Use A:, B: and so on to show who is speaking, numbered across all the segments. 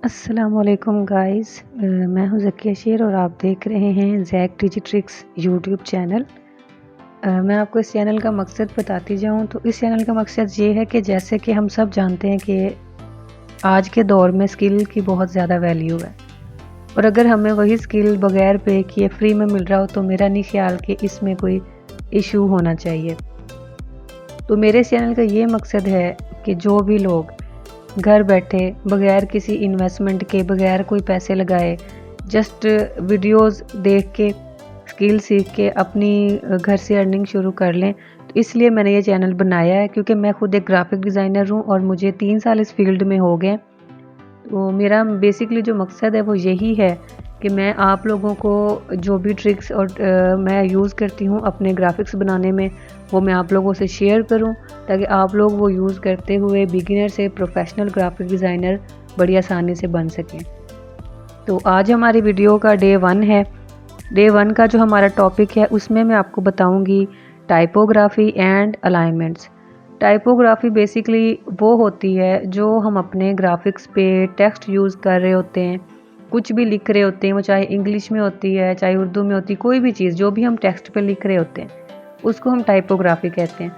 A: अस्सलामुअलैकुम गाइस। मैं हूं ज़किया शेर और आप देख रहे हैं जैक डिजिट्रिक्स यूट्यूब चैनल। मैं आपको इस चैनल का मकसद बताती जाऊं तो इस चैनल का मकसद ये है कि जैसे कि हम सब जानते हैं कि आज के दौर में स्किल की बहुत ज़्यादा वैल्यू है और अगर हमें वही स्किल बगैर पे किए फ्री में मिल रहा हो तो मेरा नहीं ख्याल कि इसमें कोई इशू होना चाहिए। तो मेरे चैनल का ये मकसद है कि जो भी लोग घर बैठे बगैर किसी इन्वेस्टमेंट के बगैर कोई पैसे लगाए जस्ट वीडियोस देख के स्किल सीख के अपनी घर से अर्निंग शुरू कर लें, तो इसलिए मैंने ये चैनल बनाया है क्योंकि मैं खुद एक ग्राफिक डिज़ाइनर हूँ और मुझे 3 साल इस फील्ड में हो गए। तो मेरा बेसिकली जो मकसद है वो यही है कि मैं आप लोगों को जो भी ट्रिक्स और मैं यूज़ करती हूँ अपने ग्राफिक्स बनाने में वो मैं आप लोगों से शेयर करूँ ताकि आप लोग वो यूज़ करते हुए बिगिनर से प्रोफेशनल ग्राफिक डिज़ाइनर बड़ी आसानी से बन सकें। तो आज हमारी वीडियो का डे 1 है। डे 1 का जो हमारा टॉपिक है उसमें मैं आपको बताऊंगी typography and alignments. Typography basically वो होती है जो हम अपने ग्राफिक्स पे टेक्स्ट यूज़ कर रहे होते हैं, कुछ भी लिख रहे होते हैं, वो चाहे इंग्लिश में होती है चाहे उर्दू में होती है, कोई भी चीज़ जो भी हम टेक्स्ट पे लिख रहे होते हैं उसको हम टाइपोग्राफी कहते हैं।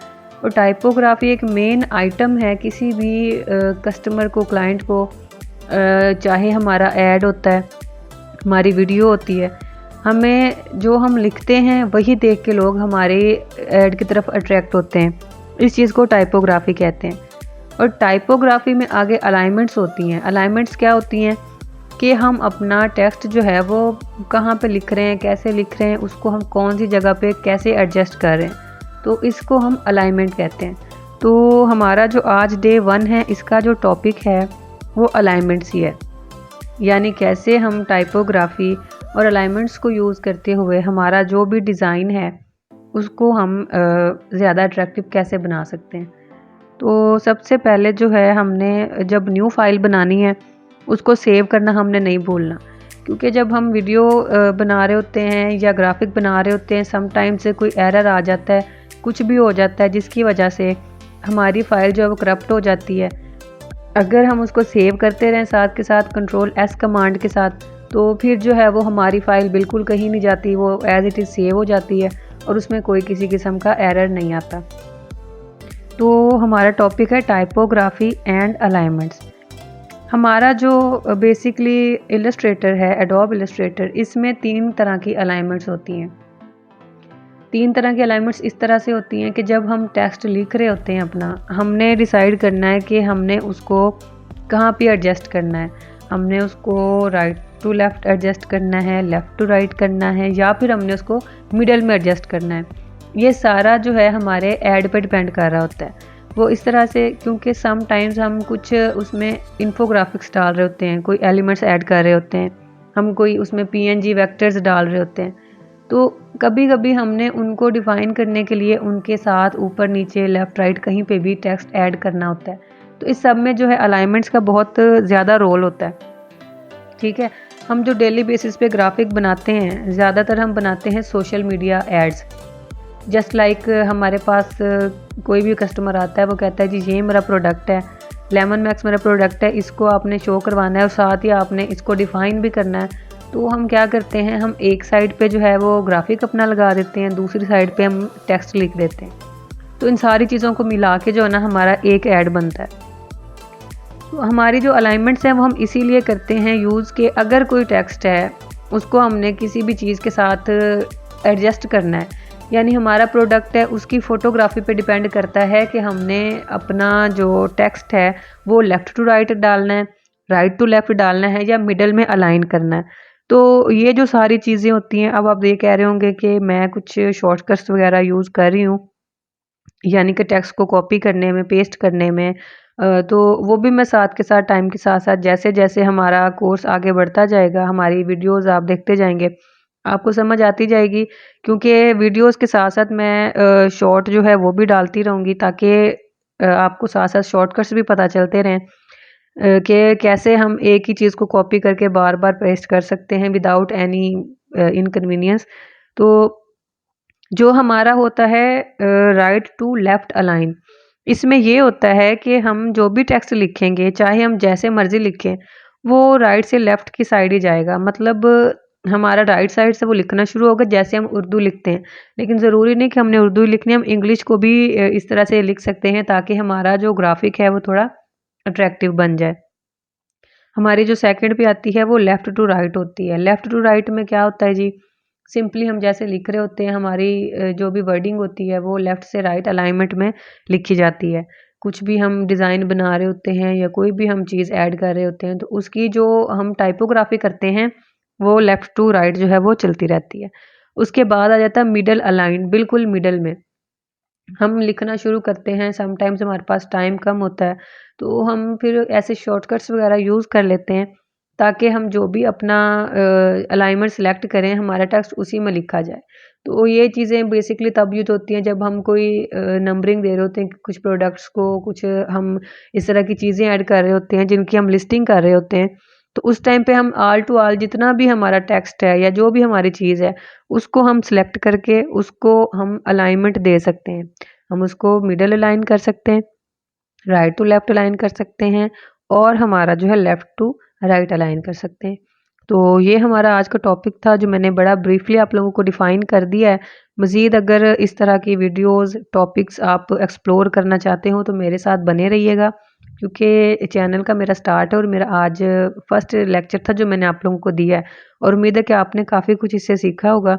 A: और टाइपोग्राफी एक मेन आइटम है किसी भी कस्टमर को, क्लाइंट को, चाहे हमारा ऐड होता है, हमारी वीडियो होती है, हमें जो हम लिखते हैं वही देख के लोग हमारे ऐड की तरफ अट्रैक्ट होते हैं। इस चीज़ को टाइपोग्राफी कहते हैं। और टाइपोग्राफी में आगे अलाइनमेंट्स होती हैं। अलाइनमेंट्स क्या होती हैं कि हम अपना टेक्स्ट जो है वो कहाँ पे लिख रहे हैं, कैसे लिख रहे हैं, उसको हम कौन सी जगह पे कैसे एडजस्ट कर रहे हैं, तो इसको हम अलाइनमेंट कहते हैं। तो हमारा जो आज डे 1 है इसका जो टॉपिक है वो अलाइनमेंट्स ही है, यानी कैसे हम टाइपोग्राफी और अलाइनमेंट्स को यूज़ करते हुए हमारा जो भी डिज़ाइन है उसको हम ज़्यादा अट्रैक्टिव कैसे बना सकते हैं। तो सबसे पहले जो है हमने जब न्यू फाइल बनानी है उसको सेव करना हमने नहीं भूलना, क्योंकि जब हम वीडियो बना रहे होते हैं या ग्राफिक बना रहे होते हैं समटाइम से कोई एरर आ जाता है, कुछ भी हो जाता है जिसकी वजह से हमारी फ़ाइल जो है वो करप्ट हो जाती है। अगर हम उसको सेव करते रहें साथ के साथ Ctrl+S कमांड के साथ, तो फिर जो है वो हमारी फ़ाइल बिल्कुल कहीं नहीं जाती, वो एज़ इट इज़ सेव हो जाती है और उसमें कोई किसी किस्म का एरर नहीं आता। तो हमारा टॉपिक है टाइपोग्राफी एंड अलाइनमेंट्स। हमारा जो बेसिकली इलस्ट्रेटर है, एडोब इलस्ट्रेटर, इसमें 3 तरह की अलाइनमेंट्स होती हैं। 3 तरह की अलाइनमेंट्स इस तरह से होती हैं कि जब हम टेक्स्ट लिख रहे होते हैं अपना, हमने डिसाइड करना है कि हमने उसको कहाँ पे एडजस्ट करना है। हमने उसको राइट टू लेफ़्ट एडजस्ट करना है, लेफ़्ट टू राइट करना है, या फिर हमने उसको मिडल में एडजस्ट करना है। ये सारा जो है हमारे ऐड पे डिपेंड कर रहा होता है। वो इस तरह से क्योंकि सम टाइम्स हम कुछ उसमें इन्फोग्राफिक्स डाल रहे होते हैं, कोई एलिमेंट्स ऐड कर रहे होते हैं, हम कोई उसमें PNG वेक्टर्स डाल रहे होते हैं, तो कभी कभी हमने उनको डिफ़ाइन करने के लिए उनके साथ ऊपर नीचे लेफ़्ट राइट कहीं पे भी टेक्स्ट ऐड करना होता है। तो इस सब में जो है अलाइनमेंट्स का बहुत ज़्यादा रोल होता है। ठीक है, हम जो डेली बेसिस पे ग्राफिक बनाते हैं ज़्यादातर हम बनाते हैं social media ads. Just like हमारे पास कोई भी कस्टमर आता है, वो कहता है जी ये मेरा प्रोडक्ट है, लेमन मैक्स मेरा प्रोडक्ट है, इसको आपने शो करवाना है और साथ ही आपने इसको डिफ़ाइन भी करना है। तो हम क्या करते हैं, हम एक साइड पे जो है वो ग्राफिक अपना लगा देते हैं, दूसरी साइड पे हम टेक्स्ट लिख देते हैं। तो इन सारी चीज़ों को मिला के जो है ना हमारा एक ऐड बनता है। तो हमारी जो अलाइनमेंट्स हैं वो हम इसीलिए करते हैं यूज़ के अगर कोई टेक्स्ट है उसको हमने किसी भी चीज़ के साथ एडजस्ट करना है, यानी हमारा प्रोडक्ट है उसकी फ़ोटोग्राफी पे डिपेंड करता है कि हमने अपना जो टेक्स्ट है वो लेफ़्ट टू राइट डालना है, राइट टू लेफ़्ट डालना है या मिडल में अलाइन करना है। तो ये जो सारी चीज़ें होती हैं, अब आप ये कह रहे होंगे कि मैं कुछ शॉर्टकट्स वगैरह यूज़ कर रही हूँ, यानी कि टेक्स्ट को कॉपी करने में, पेस्ट करने में, तो वो भी मैं साथ के साथ टाइम के साथ साथ जैसे जैसे हमारा कोर्स आगे बढ़ता जाएगा, हमारी वीडियोज़ आप देखते जाएंगे, आपको समझ आती जाएगी। क्योंकि वीडियोज़ के साथ साथ मैं शॉर्ट जो है वो भी डालती रहूँगी ताकि आपको साथ साथ शॉर्टकट्स भी पता चलते रहें कि कैसे हम एक ही चीज़ को कॉपी करके बार बार पेस्ट कर सकते हैं विदाउट एनी इनकन्वीनियंस। तो जो हमारा होता है राइट टू लेफ़्ट अलाइन, इसमें ये होता है कि हम जो भी टेक्स्ट लिखेंगे चाहे हम जैसे मर्ज़ी लिखें, वो राइट से लेफ़्ट की साइड ही जाएगा। मतलब हमारा राइट साइड से वो लिखना शुरू होगा जैसे हम उर्दू लिखते हैं। लेकिन ज़रूरी नहीं कि हमने उर्दू ही लिखनी है, हम इंग्लिश को भी इस तरह से लिख सकते हैं ताकि हमारा जो ग्राफ़िक है वो थोड़ा अट्रैक्टिव बन जाए। हमारी जो सेकंड पे आती है वो लेफ़्ट टू राइट होती है। लेफ़्ट टू राइट में क्या होता है जी, सिंपली हम जैसे लिख रहे होते हैं, हमारी जो भी वर्डिंग होती है वो लेफ़्ट से राइट अलाइनमेंट में लिखी जाती है। कुछ भी हम डिज़ाइन बना रहे होते हैं या कोई भी हम चीज़ ऐड कर रहे होते हैं, तो उसकी जो हम टाइपोग्राफी करते हैं, वो लेफ़्ट टू राइट जो है वो चलती रहती है। उसके बाद आ जाता है मिडल अलाइन, बिल्कुल मिडल में। हम लिखना शुरू करते हैं, समटाइम्स हमारे पास टाइम कम होता है, तो हम फिर ऐसे शॉर्टकट्स वगैरह यूज़ कर लेते हैं, ताकि हम जो भी अपना अलाइनमेंट सेलेक्ट करें, हमारा टेक्स्ट उसी में लिखा जाए। तो ये चीज़ें बेसिकली तब यूज़ होती हैं जब हम कोई नंबरिंग दे रहे होते हैं, कुछ प्रोडक्ट्स को, कुछ हम इस तरह की चीज़ें ऐड कर रहे होते हैं, जिनकी हम लिस्टिंग कर रहे होते हैं। तो उस टाइम पे हम ऑल टू ऑल जितना भी हमारा टेक्स्ट है या जो भी हमारी चीज़ है, उसको हम सेलेक्ट करके उसको हम अलाइनमेंट दे सकते हैं। हम उसको मिडल अलाइन कर सकते हैं, राइट टू लेफ्ट अलाइन कर सकते हैं और हमारा जो है लेफ्ट टू राइट अलाइन कर सकते हैं। तो ये हमारा आज का टॉपिक था जो मैंने बड़ा ब्रीफली आप लोगों को डिफ़ाइन कर दिया है। मज़ीद अगर इस तरह की वीडियोज़, टॉपिक्स आप एक्सप्लोर करना चाहते हो तो मेरे साथ बने रहिएगा, क्योंकि चैनल का मेरा स्टार्ट है और मेरा आज फर्स्ट लेक्चर था जो मैंने आप लोगों को दिया है और उम्मीद है कि आपने काफ़ी कुछ इससे सीखा होगा।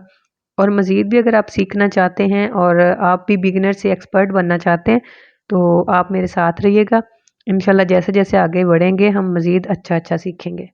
A: और मज़ीद भी अगर आप सीखना चाहते हैं और आप भी बिगिनर से एक्सपर्ट बनना चाहते हैं, तो आप मेरे साथ रहिएगा। इंशाल्लाह जैसे-जैसे आगे बढ़ेंगे हम मज़ीद अच्छा-अच्छा सीखेंगे।